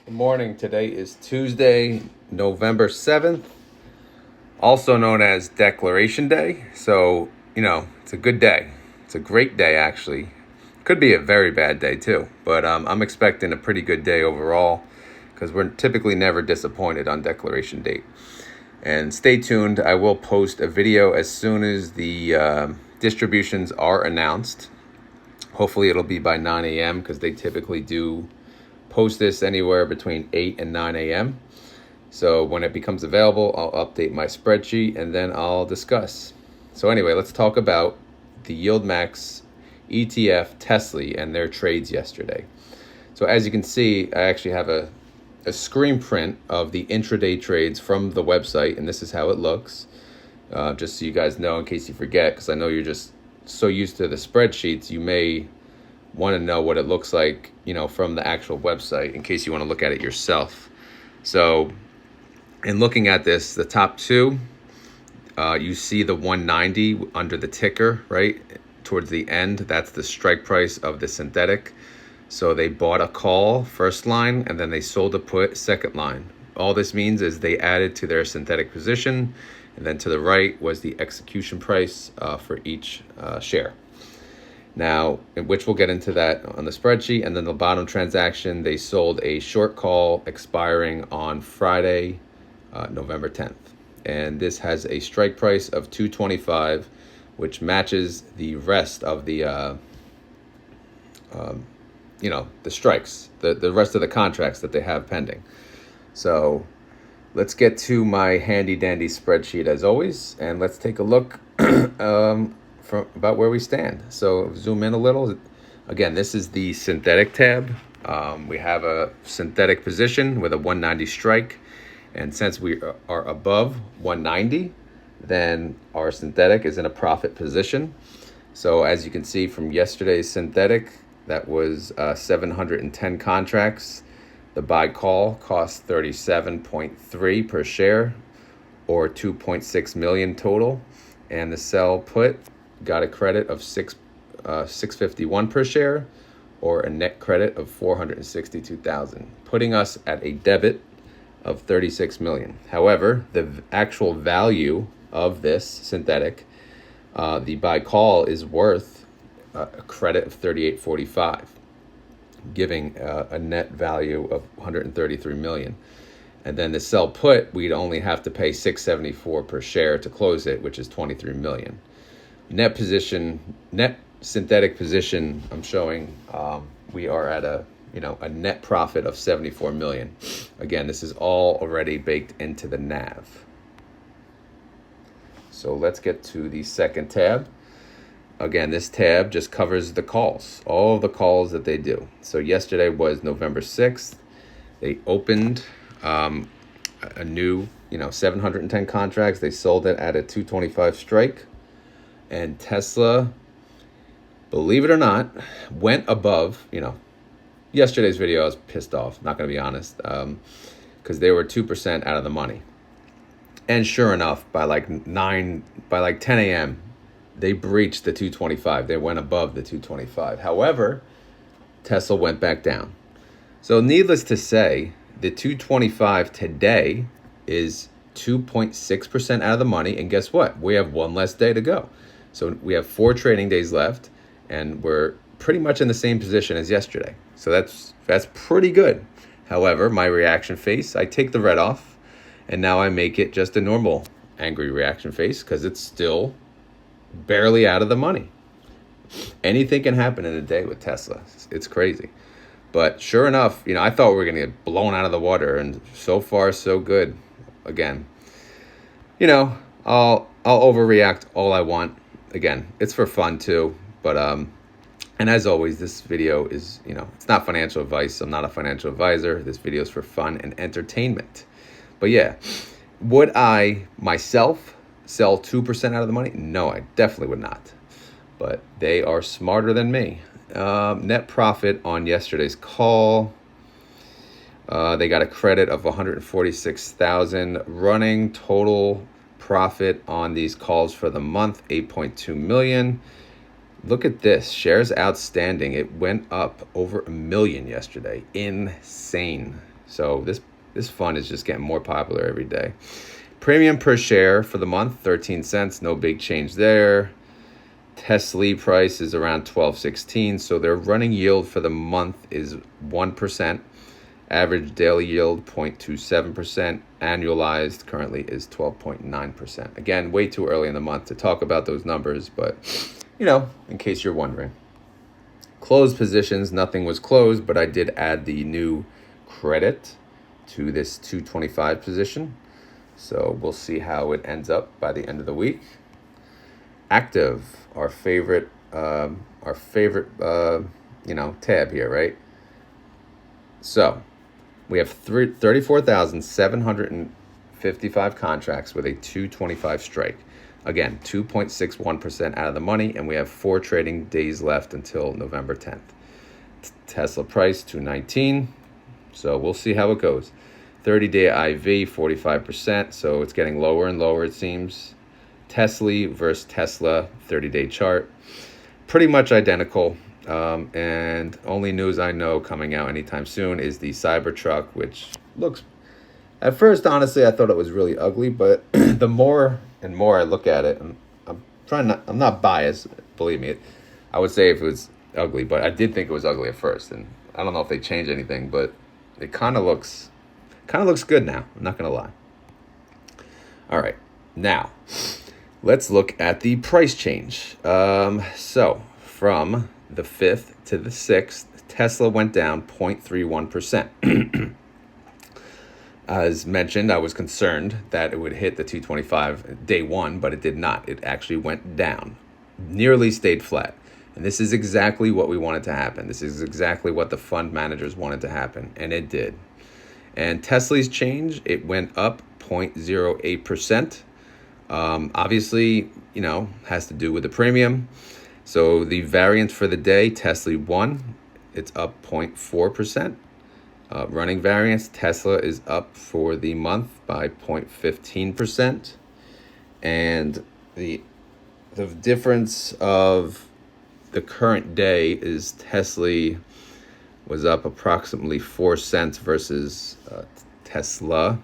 Good morning. Today is Tuesday, November 7th, also known as Declaration Day. So, it's a good day. It's a great day, actually. Could be a very bad day, too. But I'm expecting a pretty good day overall because we're typically never disappointed on Declaration Date. And stay tuned. I will post a video as soon as the distributions are announced. Hopefully it'll be by 9 a.m. because they typically do post this anywhere between 8 and 9 a.m. So when it becomes available, I'll update my spreadsheet and then I'll discuss. So anyway, let's talk about the YieldMax ETF TSLY and their trades yesterday. So as you can see, I actually have a screen print of the intraday trades from the website, and this is how it looks. Just so you guys know, in case you forget, because I know you're just so used to the spreadsheets, you may want to know what it looks like, from the actual website in case you want to look at it yourself. So in looking at this, the top two, you see the 190 under the ticker, right? Towards the end, that's the strike price of the synthetic. So they bought a call, first line, and then they sold a put, second line. All this means is they added to their synthetic position, and then to the right was the execution price for each share. Now, which we'll get into that on the spreadsheet. And then the bottom transaction, they sold a short call expiring on Friday, November 10th. And this has a strike price of 225, which matches the rest of the, the strikes, the rest of the contracts that they have pending. So let's get to my handy dandy spreadsheet as always, and let's take a look from about where we stand. So zoom in a little. Again, this is the synthetic tab. We have a synthetic position with a 190 strike. And since we are above 190, then our synthetic is in a profit position. So as you can see from yesterday's synthetic, that was 710 contracts. The buy call cost 37.3 per share, or 2.6 million total. And the sell put got a credit of 651 per share, or a net credit of 462,000, putting us at a debit of 36 million. However, the actual value of this synthetic, the buy call is worth a credit of 38.45, giving a net value of 133 million. And then the sell put, we'd only have to pay 674 per share to close it, which is 23 million. Net synthetic position, I'm showing we are at a net profit of 74 million. Again, this is all already baked into the NAV. So let's get to the second tab. Again, this tab just covers the calls, all of the calls that they do. So yesterday was November 6th. They opened a new, 710 contracts. They sold it at a 225 strike. And Tesla, believe it or not, went above, yesterday's video. I was pissed off, not going to be honest, because they were 2% out of the money. And sure enough, by like 10 a.m., they breached the 225. They went above the 225. However, Tesla went back down. So needless to say, the 225 today is 2.6% out of the money. And guess what? We have one less day to go. So we have 4 trading days left, and we're pretty much in the same position as yesterday. So that's pretty good. However, my reaction face, I take the red off, and now I make it just a normal angry reaction face because it's still barely out of the money. Anything can happen in a day with Tesla. It's crazy. But sure enough, I thought we were going to get blown out of the water, and so far so good. Again, I'll overreact all I want. Again, it's for fun too. But and as always, this video is, it's not financial advice. I'm not a financial advisor. This video is for fun and entertainment. But yeah, would I myself sell 2% out of the money? No, I definitely would not. But they are smarter than me. Net profit on yesterday's call, they got a credit of 146,000. Running total profit on these calls for the month, 8.2 million. Look at this, shares outstanding. It went up over 1 million yesterday. Insane. So this fund is just getting more popular every day. Premium per share for the month, 13 cents. No big change there. TSLY price is around 12.16. So their running yield for the month is 1%. Average daily yield 0.27%. Annualized currently is 12.9%. Again, way too early in the month to talk about those numbers, but in case you're wondering. Closed positions, nothing was closed, but I did add the new credit to this 225 position. So we'll see how it ends up by the end of the week. Active, our favorite tab here, right? So we have 34,755 contracts with a 225 strike. Again, 2.61% out of the money, and we have 4 trading days left until November 10th. Tesla price 219. So we'll see how it goes. 30-day IV 45%, so it's getting lower and lower, it seems. TSLY versus Tesla 30-day chart, pretty much identical. And only news I know coming out anytime soon is the Cybertruck, which looks, at first, honestly, I thought it was really ugly, but the more and more I look at it, I'm not biased, believe me. I would say if it was ugly, but I did think it was ugly at first, and I don't know if they changed anything, but it kind of looks good now. I'm not gonna lie. All right, now let's look at the price change. So from the 5th to the 6th, Tesla went down 0.31%. As mentioned, I was concerned that it would hit the 225 day one, but it did not. It actually went down, nearly stayed flat. And this is exactly what we wanted to happen. This is exactly what the fund managers wanted to happen, and it did. And TSLY's change, it went up 0.08%. Obviously, has to do with the premium. So the variance for the day, TSLY 1, it's up 0.4%. Running variance, Tesla is up for the month by 0.15%. And the difference of the current day is TSLY was up approximately 4 cents versus Tesla.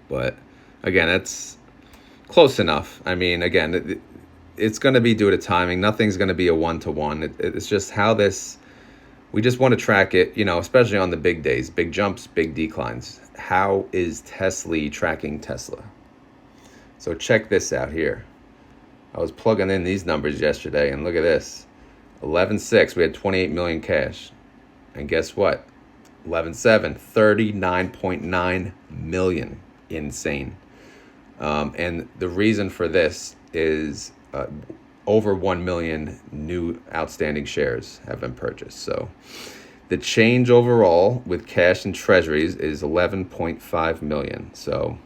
But again, that's close enough. I mean, again, it's going to be due to timing. Nothing's going to be a one-to-one. It's just how this, we just want to track it, especially on the big days, big jumps, big declines. How is TSLY tracking Tesla? So check this out here. I was plugging in these numbers yesterday, and look at this. 11.6, we had 28 million cash. And guess what? 11.7, 39.9 million. Insane. And the reason for this is over 1 million new outstanding shares have been purchased. So the change overall with cash and treasuries is 11.5 million. So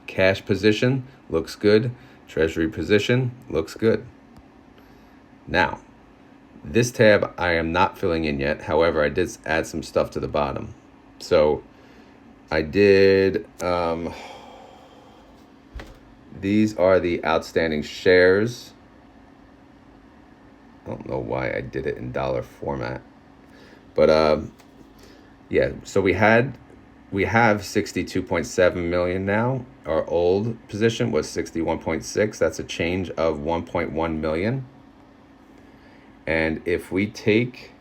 cash position looks good. Treasury position looks good. Now, this tab I am not filling in yet. However, I did add some stuff to the bottom. So I did, these are the outstanding shares. I don't know why I did it in dollar format. But yeah, so we have 62.7 million now. Our old position was 61.6. That's a change of 1.1 million. And if we take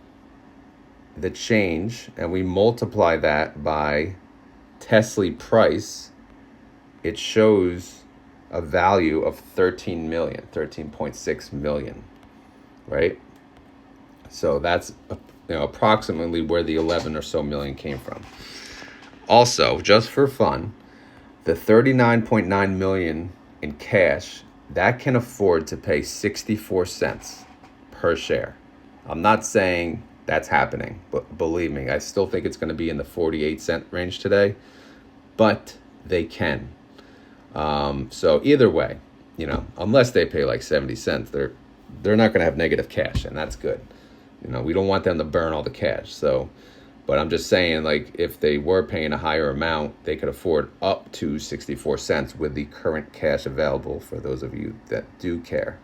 the change and we multiply that by TSLY price, it shows a value of 13.6 million, right? So that's approximately where the 11 or so million came from. Also, just for fun, the 39.9 million in cash, that can afford to pay 64 cents per share. I'm not saying that's happening, but believe me, I still think it's going to be in the 48-cent range today, but they can. So either way, unless they pay like 70 cents, they're not going to have negative cash, and that's good. We don't want them to burn all the cash. So, but I'm just saying, like, if they were paying a higher amount, they could afford up to 64 cents with the current cash available for those of you that do care.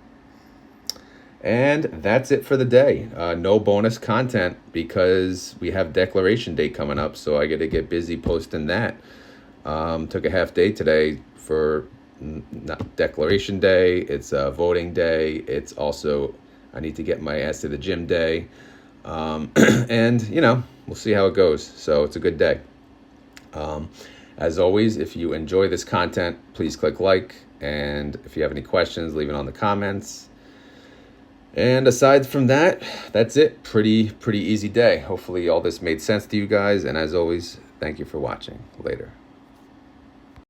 And that's it for the day. No bonus content because we have Declaration Day coming up, so I got to get busy posting that. Took a half day today for not Declaration Day. It's voting day. It's also I need to get my ass to the gym day. And we'll see how it goes. So it's a good day. As always, if you enjoy this content, please click like. And if you have any questions, leave it on the comments. And aside from that, that's it. Pretty easy day. Hopefully all this made sense to you guys. And as always, thank you for watching. Later.